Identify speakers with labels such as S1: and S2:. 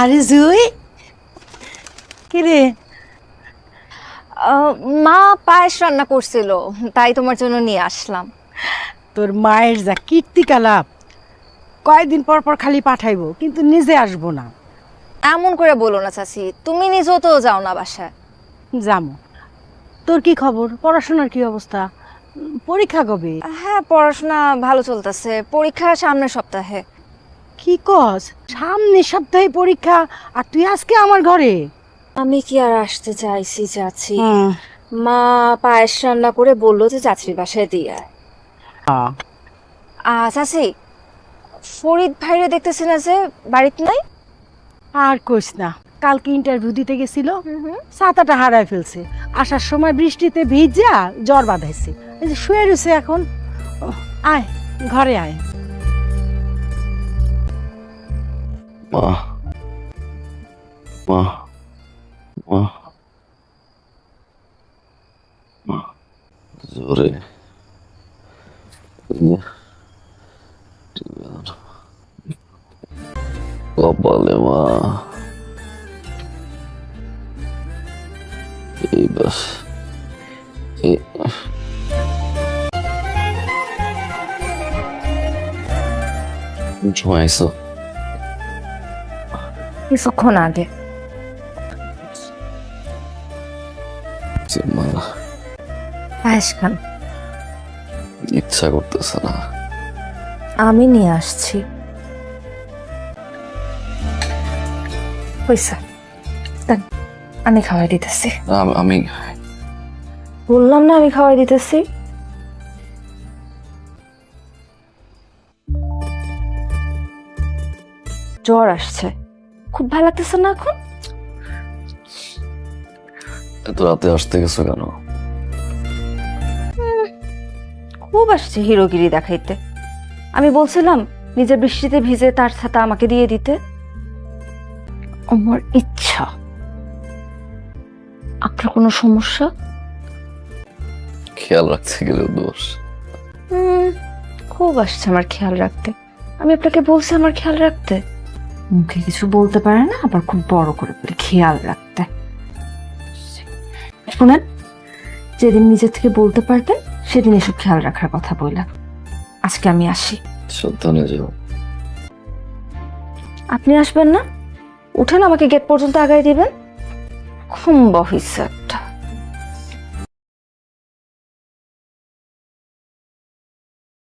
S1: আরে জুই, কি রে?
S2: মা পায়েস রান্না করছিল, তাই তোমার জন্য নিয়ে আসলাম।
S1: তোর মায়ের যা কীর্তিকলাপ, কয়েকদিন পর পর খালি পাঠাইবো কিন্তু নিজে আসবো না।
S2: এমন করে বলো না চাচি, তুমি নিজেও তো যাও না বাসায়।
S1: যামো। তোর কি খবর? পড়াশোনার কি অবস্থা? পরীক্ষা কবে?
S2: হ্যাঁ, পড়াশোনা ভালো চলতেছে, পরীক্ষা সামনের সপ্তাহে।
S1: কি কস? সামনের সপ্তাহে পরীক্ষা, আর তুই আজকে আমার ঘরে?
S2: আমি কি আর আসতে চাইছি চাচি? মা পায়েস রান্না করে বললো যে চাচির বাসায় দিয়ে আয়। চাচি, ফরিদ ভাইরে দেখতেছি না যে, বাড়িতে নাই?
S1: আর কইস না, কালকে ইন্টারভিউ দিতে গেছিল, ছাতাটা হারায় ফেলছে। আসার সময় বৃষ্টিতে ভিজা জ্বর বাঁধাইছে, এই যে শুয়ে রয়েছে এখন। আয় ঘরে আয়।
S3: মা মা মা মা জোরে কপালে মা, এই বাস সময় আইসো?
S2: কিছুক্ষণ আগে।
S3: মা
S2: পায়েস খান।
S3: ইচ্ছা করতেছে না।
S2: আমি নিয়ে আসছি। পয়সা দেন, আমি খাওয়াই দিতেছি।
S3: আমি
S2: বললাম না আমি খাওয়াই দিতেছি। জ্বর আসছে, খুব ভালো লাগতেছে না এখন?
S3: এত রাতে আসতে গেছো কেন?
S2: খুব আসছে হিরোগিরি দেখাইতে। আমি বলছিলাম নিজের বৃষ্টিতে ভিজে তার ছাতা আমাকে দিয়ে দিতে। আমার ইচ্ছা। আপনার কোনো সমস্যা?
S3: খেয়াল রাখতে গেলে দোষ।
S2: খুব আসছে আমার খেয়াল রাখতে। আমি আপনাকে বলছি আমার খেয়াল রাখতে। মুখে কিছু বলতে পারে না, আবার খুব বড় করে বলে খেয়াল রাখতে। শুনেন, যেদিন নিজের থেকে বলতে পারবেন সেদিন এসব খেয়াল রাখার কথা বললাম। আজকে আমি আসি।
S3: সাবধানে যাও।
S2: আপনি আসবেন না? উঠেন, আমাকে গেট পর্যন্ত আগায় দিবেন। খুব হইছে একটা।